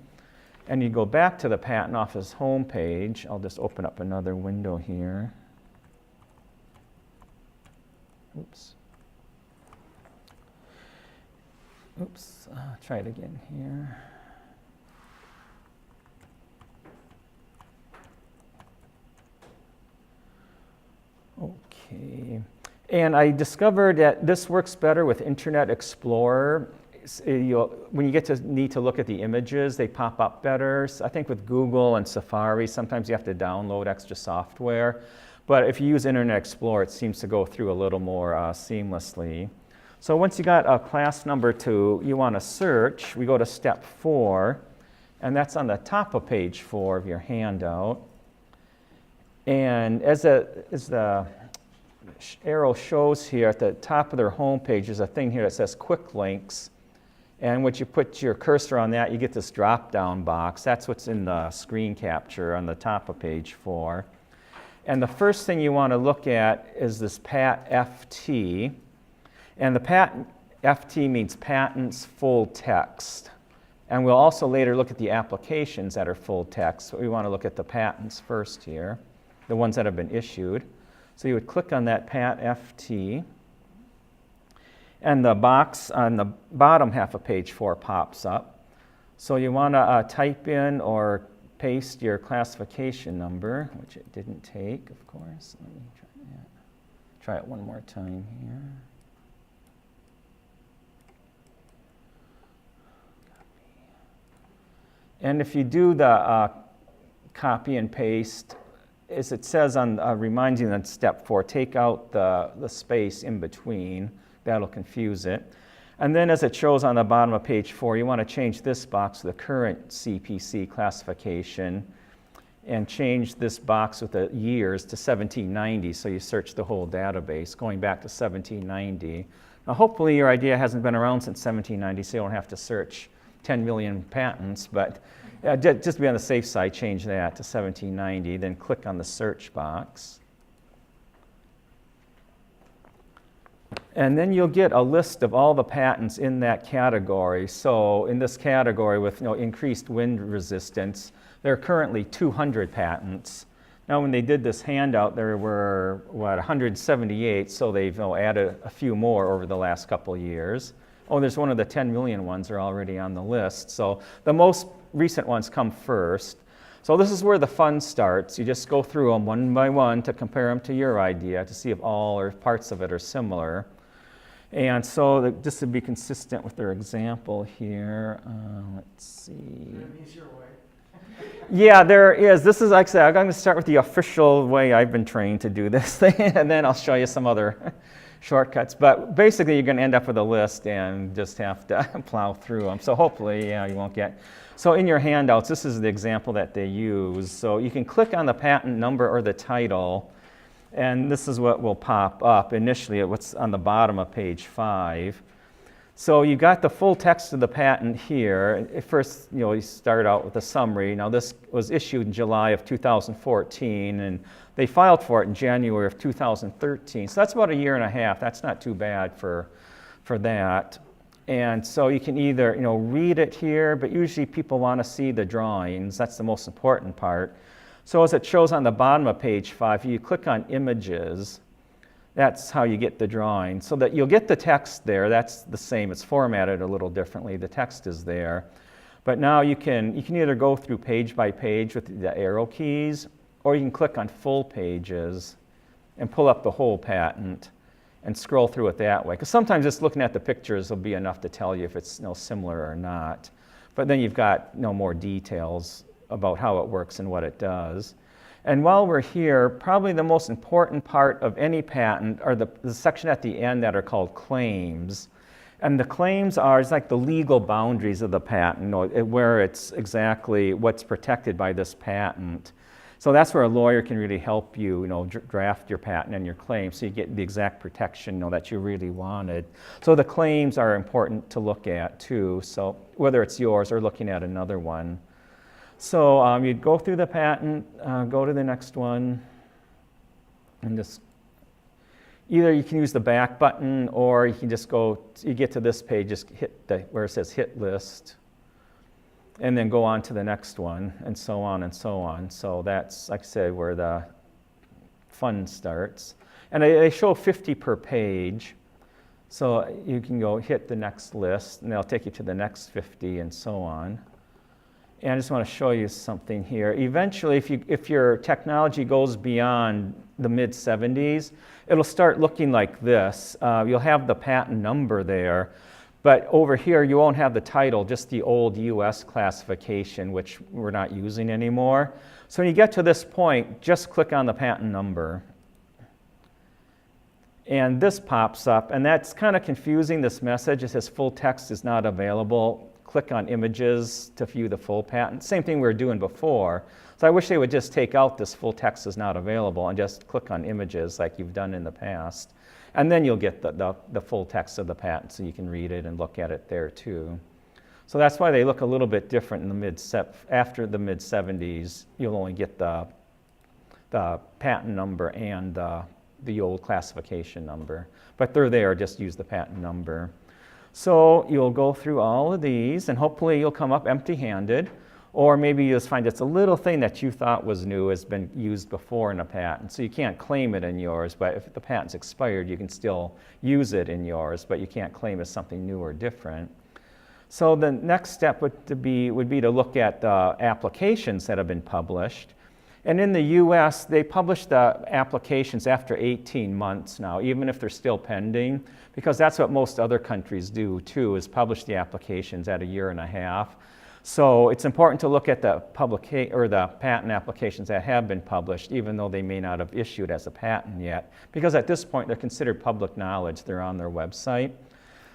And you go back to the Patent Office homepage. I'll just open up another window here. Oops. Oops, try it again here. Okay. And I discovered that this works better with Internet Explorer. When you get to need to look at the images, they pop up better. So I think with Google and Safari, sometimes you have to download extra software. But if you use Internet Explorer, it seems to go through a little more seamlessly. So once you got class number 2, you want to search. We go to step 4, and that's on the top of page 4 of your handout. And as the arrow shows here, at the top of their home page, there's a thing here that says Quick Links. And once you put your cursor on that, you get this drop-down box. That's what's in the screen capture on the top of page 4. And the first thing you want to look at is this PAT FT. And the PAT FT means Patents Full Text. And we'll also later look at the applications that are full text. But we want to look at the patents first here, the ones that have been issued. So you would click on that PAT FT. And the box on the bottom half of page 4 pops up. So you want to type in or paste your classification number, which it didn't take, of course. Let me try that. Try it one more time here. And if you do the copy and paste, as it says on, reminds you in step 4, take out the space in between. That'll confuse it. And then as it shows on the bottom of page 4, you want to change this box to the current CPC classification and change this box with the years to 1790, so you search the whole database going back to 1790. Now hopefully your idea hasn't been around since 1790, so you don't have to search 10 million patents, but just to be on the safe side, change that to 1790, then click on the search box. And then you'll get a list of all the patents in that category. So in this category with increased wind resistance, there are currently 200 patents. Now when they did this handout, there were, 178, so they've added a few more over the last couple of years. Oh, there's one of the 10 million ones are already on the list. So the most recent ones come first. So this is where the fun starts. You just go through them one by one to compare them to your idea to see if all or parts of it are similar. And so just to be consistent with their example here, let's see. An easier way. Yeah, there is. This is, like I said, I'm going to start with the official way I've been trained to do this thing, and then I'll show you some other shortcuts. But basically, you're going to end up with a list and just have to plow through them. So hopefully, you won't get. So in your handouts, this is the example that they use. So you can click on the patent number or the title, and this is what will pop up initially at what's on the bottom of page 5. So you got the full text of the patent here. At first, you start out with a summary. Now this was issued in July of 2014, and they filed for it in January of 2013. So that's about a year and a half. That's not too bad for that. And so you can either read it here, but usually people want to see the drawings. That's the most important part. So as it shows on the bottom of page 5, you click on images. That's how you get the drawing. So that you'll get the text there. That's the same. It's formatted a little differently. The text is there. But now you can either go through page by page with the arrow keys, or you can click on full pages and pull up the whole patent and scroll through it that way. Because sometimes just looking at the pictures will be enough to tell you if it's similar or not. But then you've got more details about how it works and what it does. And while we're here, probably the most important part of any patent are the section at the end that are called claims. And the claims are, it's like the legal boundaries of the patent, where it's exactly what's protected by this patent. So that's where a lawyer can really help you, draft your patent and your claim so you get the exact protection, that you really wanted. So the claims are important to look at too, so whether it's yours or looking at another one. So you'd go through the patent, go to the next one, and just either you can use the back button or you can just you get to this page, just hit where it says hit list, and then go on to the next one, and so on and so on. So that's, like I said, where the fun starts. And they show 50 per page, so you can go hit the next list, and they'll take you to the next 50 and so on. And I just want to show you something here. Eventually, if your technology goes beyond the mid-70s, it'll start looking like this. You'll have the patent number there, but over here you won't have the title, just the old US classification, which we're not using anymore. So when you get to this point, just click on the patent number. And this pops up, and that's kind of confusing, this message. It says full text is not available. Click on images to view the full patent. Same thing we were doing before. So I wish they would just take out this full text is not available and just click on images like you've done in the past. And then you'll get the full text of the patent so you can read it and look at it there too. So that's why they look a little bit different in after the mid-70s. You'll only get the patent number and the old classification number. But they're there, just use the patent number. So you'll go through all of these, and hopefully you'll come up empty-handed, or maybe you'll just find it's a little thing that you thought was new has been used before in a patent. So you can't claim it in yours, but if the patent's expired, you can still use it in yours, but you can't claim it's something new or different. So the next step would be to look at the applications that have been published. And in the US, they publish the applications after 18 months now, even if they're still pending, because that's what most other countries do too, is publish the applications at 1.5 years. So it's important to look at the patent applications that have been published, even though they may not have issued as a patent yet, because at this point they're considered public knowledge. They're on their website.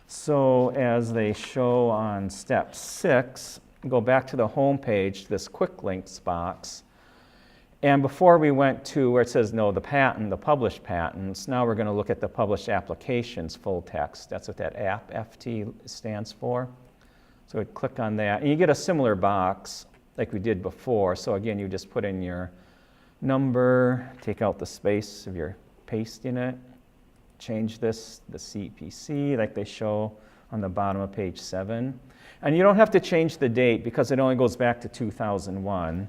So as they show on step 6, go back to the home page, this quick links box. And before we went to where it says, no, the published patents, now we're going to look at the published applications full text. That's what that app FT stands for. So we'd click on that. And you get a similar box like we did before. So again, you just put in your number, take out the space if you're pasting it, change this, the CPC, like they show on the bottom of page 7. And you don't have to change the date because it only goes back to 2001.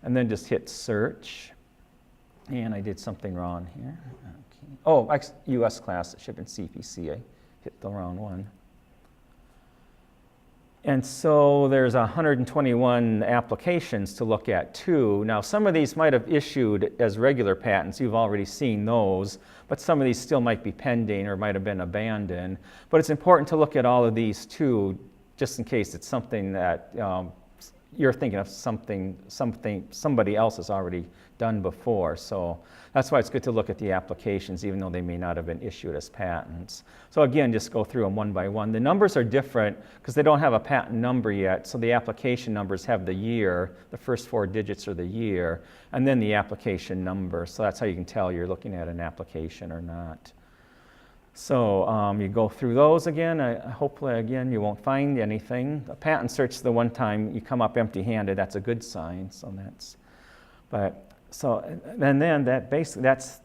And then just hit search. And I did something wrong here. Okay. Oh, US class, it should have been CPC. I hit the wrong one. And so there's 121 applications to look at too. Now some of these might have issued as regular patents. You've already seen those. But some of these still might be pending or might have been abandoned. But it's important to look at all of these too, just in case it's something that you're thinking of something somebody else has already done before. So that's why it's good to look at the applications, even though they may not have been issued as patents. So again, just go through them one by one. The numbers are different because they don't have a patent number yet. So the application numbers have the year, the first 4 digits are the year, and then the application number. So that's how you can tell you're looking at an application or not. So you go through those again. Hopefully, again, you won't find anything. A patent search, the one time you come up empty-handed, that's a good sign. So and then that basically that's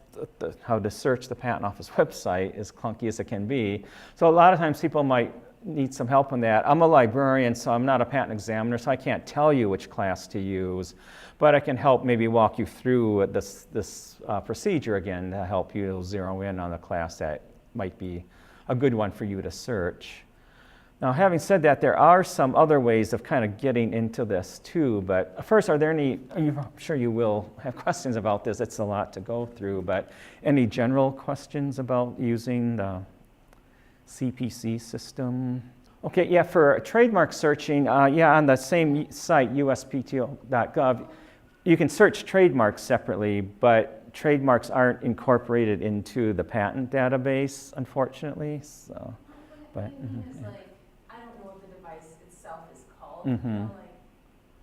how to search the Patent Office website, as clunky as it can be. So a lot of times people might need some help on that. I'm a librarian, so I'm not a patent examiner, so I can't tell you which class to use, but I can help maybe walk you through this procedure again to help you zero in on the class that might be a good one for you to search. Now, having said that, there are some other ways of kind of getting into this too, but first, are there any, I'm sure you will have questions about this, it's a lot to go through, but any general questions about using the CPC system? Okay, yeah, for trademark searching, on the same site, uspto.gov, you can search trademarks separately, but trademarks aren't incorporated into the patent database, unfortunately. So, but what I mean is, like, I don't know what the device itself is called. You know,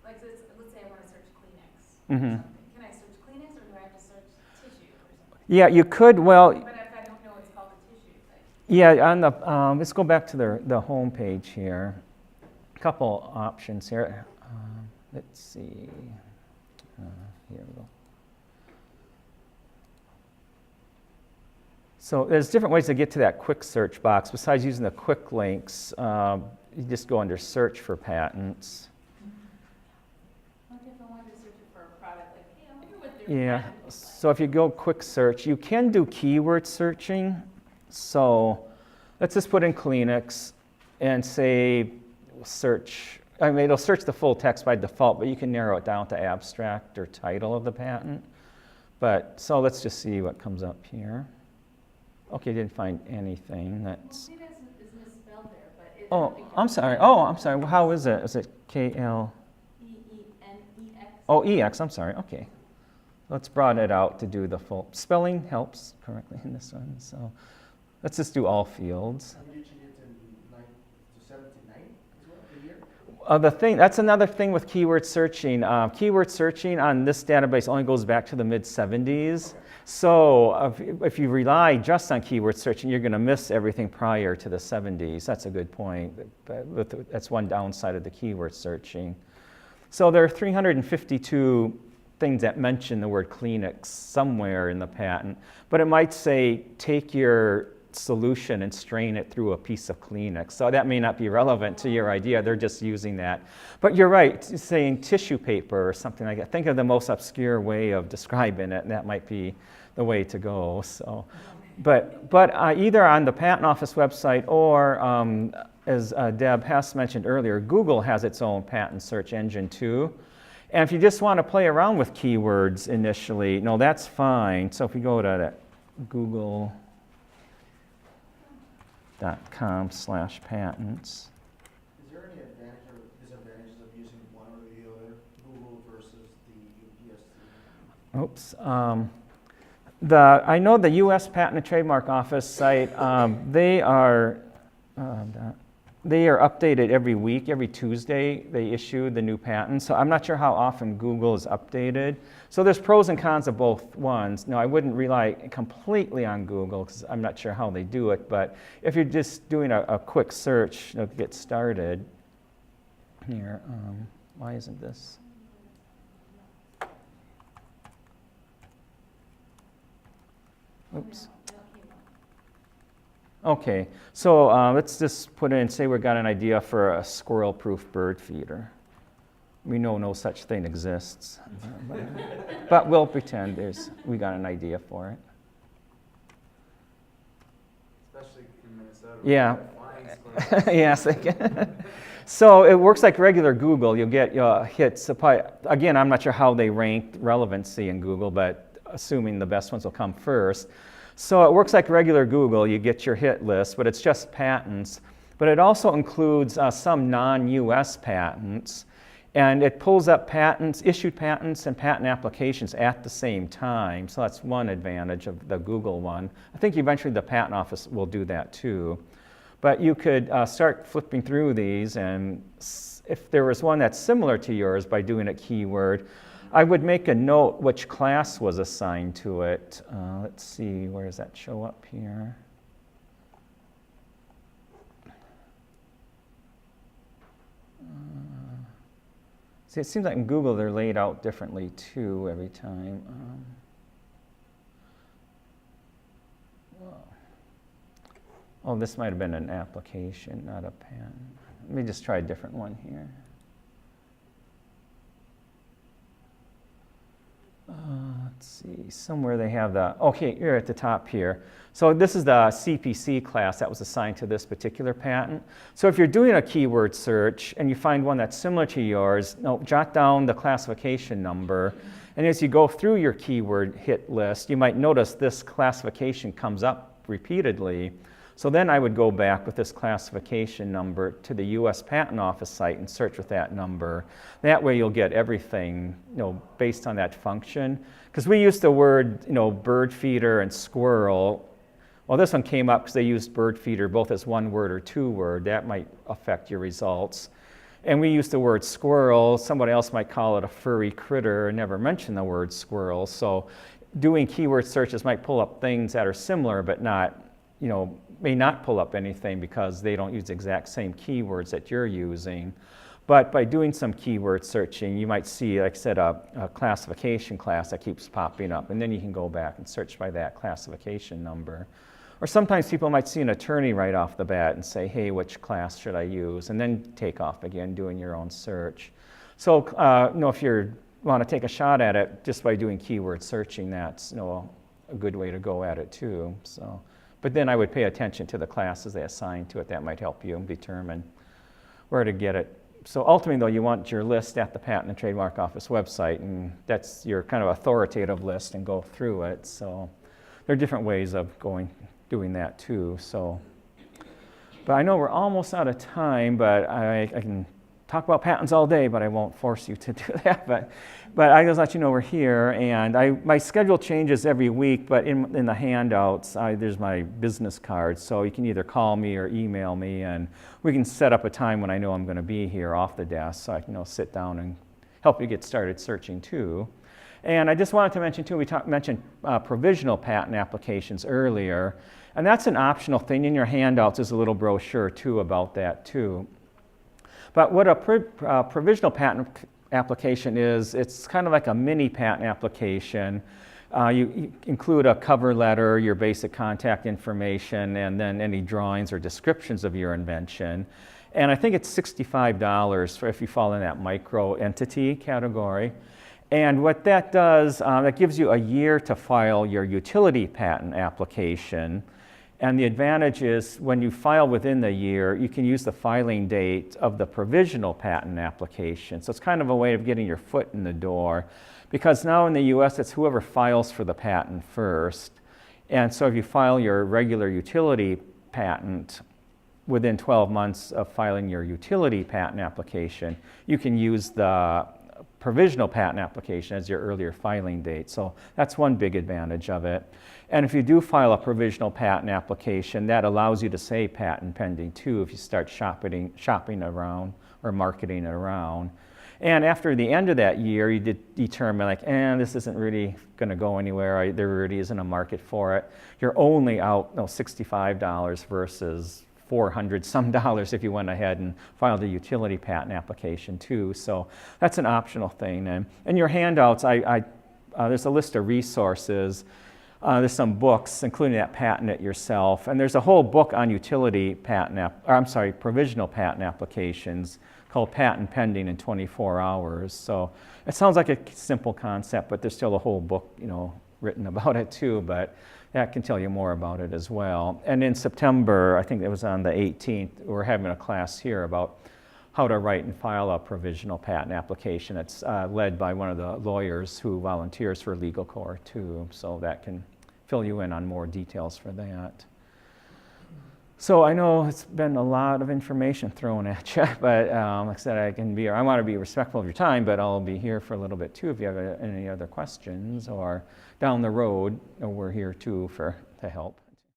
like so let's say I want to search Kleenex or something. Can I search Kleenex, or do I have to search tissue or something? Yeah, you could. Well, but if I don't know it's called a tissue, like. Yeah, on the let's go back to the home page here. A couple options here. Let's see. Here we go. So there's different ways to get to that quick search box. Besides using the quick links, you just go under search for patents. What if I wanted to search for a product, like, hey, I wonder what their Yeah, patent looks like. so if you go quick search, you can do keyword searching. So let's just put in Kleenex and say search I mean, it'll search the full text by default, but you can narrow it down to abstract or title of the patent. But, so let's just see what comes up here. Okay, didn't find anything that's... Well, it is misspelled there, but it. Oh, I'm sorry. Oh, I'm sorry. Well, how is it? Is it KL? E-E-N-E-X. Oh, EX, I'm sorry. Okay. Let's broaden it out to do the full. Spelling helps correctly in this one. So let's just do all fields. I'm reaching it in 9 to 79 as well, the year. That's another thing with keyword searching. Keyword searching on this database only goes back to the mid-70s. So if you rely just on keyword searching, you're going to miss everything prior to the 70s. That's a good point. But that's one downside of the keyword searching. So there are 352 things that mention the word Kleenex somewhere in the patent, but it might say, take your solution and strain it through a piece of Kleenex. So that may not be relevant to your idea. They're just using that. But you're right, saying tissue paper or something like that. Think of the most obscure way of describing it, and that might be the way to go. So, but either on the Patent Office website or, as Deb Hess mentioned earlier, Google has its own patent search engine too. And if you just want to play around with keywords initially, no, that's fine. So if we go to that google.com/patents. Is there any advantage or disadvantages of using one or the other, Google versus the UPSC? Oops. I know the U.S. Patent and Trademark Office site, they are updated every week. Every Tuesday, they issue the new patents. So I'm not sure how often Google is updated. So there's pros and cons of both ones. No, I wouldn't rely completely on Google because I'm not sure how they do it. But if you're just doing a quick search to get started, here, why isn't this? Oops. Okay, so let's just put in, say we've got an idea for a squirrel-proof bird feeder. We know no such thing exists, but we'll pretend we got an idea for it. Especially in Minnesota. Yeah. Yes. So it works like regular Google. You'll get hits. Again, I'm not sure how they rank relevancy in Google, but assuming the best ones will come first. So it works like regular Google. You get your hit list, but it's just patents. But it also includes some non-US patents. And it pulls up patents, issued patents, and patent applications at the same time. So that's one advantage of the Google one. I think eventually the Patent Office will do that too. But you could start flipping through these, and if there was one that's similar to yours by doing a keyword, I would make a note which class was assigned to it. Let's see, where does that show up here? See, it seems like in Google they're laid out differently too every time. Oh, this might have been an application, not a patent. Let me just try a different one here. Let's see, somewhere they have okay, you're at the top here. So this is the CPC class that was assigned to this particular patent. So if you're doing a keyword search and you find one that's similar to yours, jot down the classification number. And as you go through your keyword hit list, you might notice this classification comes up repeatedly. So then I would go back with this classification number to the U.S. Patent Office site and search with that number. That way you'll get everything, based on that function. Because we used the word, bird feeder and squirrel. Well, this one came up because they used bird feeder both as one word or two word. That might affect your results. And we used the word squirrel. Somebody else might call it a furry critter and never mention the word squirrel. So doing keyword searches might pull up things that are similar but not, may not pull up anything because they don't use the exact same keywords that you're using. But by doing some keyword searching, you might see, like I said, a classification class that keeps popping up, and then you can go back and search by that classification number. Or sometimes people might see an attorney right off the bat and say, hey, which class should I use? And then take off again doing your own search. So if you want to take a shot at it just by doing keyword searching, that's a good way to go at it too. So. But then I would pay attention to the classes they assign to it. That might help you determine where to get it So ultimately, though, you want your list at the Patent and Trademark Office website, and that's your kind of authoritative list, and go through it. So there are different ways of doing that too. So, but I know we're almost out of time, but I can talk about patents all day, but I won't force you to do that. But I just let you know we're here, and my schedule changes every week, but in the handouts, there's my business card, so you can either call me or email me, and we can set up a time when I know I'm going to be here off the desk, so I can sit down and help you get started searching too. And I just wanted to mention too, we mentioned provisional patent applications earlier, and that's an optional thing. In your handouts is a little brochure too about that too. But what a provisional patent application is, it's kind of like a mini patent application. You include a cover letter, your basic contact information, and then any drawings or descriptions of your invention. And I think it's $65 for if you fall in that micro entity category. And what that does, that gives you a year to file your utility patent application. And the advantage is when you file within the year, you can use the filing date of the provisional patent application. So it's kind of a way of getting your foot in the door, because now in the US, it's whoever files for the patent first. And so if you file your regular utility patent within 12 months of filing your utility patent application, you can use the provisional patent application as your earlier filing date. So that's one big advantage of it. And if you do file a provisional patent application, that allows you to say patent pending too if you start shopping around or marketing it around. And after the end of that year, you determine like, this isn't really going to go anywhere. There really isn't a market for it. You're only out $65 versus $400 some if you went ahead and filed a utility patent application too. So that's an optional thing. And in your handouts, there's a list of resources. There's some books, including that Patent It Yourself. And there's a whole book on provisional patent applications called Patent Pending in 24 Hours. So it sounds like a simple concept, but there's still a whole book, written about it too. But that can tell you more about it as well. And in September, I think it was on the 18th, we're having a class here about how to write and file a provisional patent application. It's led by one of the lawyers who volunteers for Legal Corps too, so that can fill you in on more details for that. So I know it's been a lot of information thrown at you, but like I said, I want to be respectful of your time, but I'll be here for a little bit too if you have any other questions, or down the road, we're here too to help.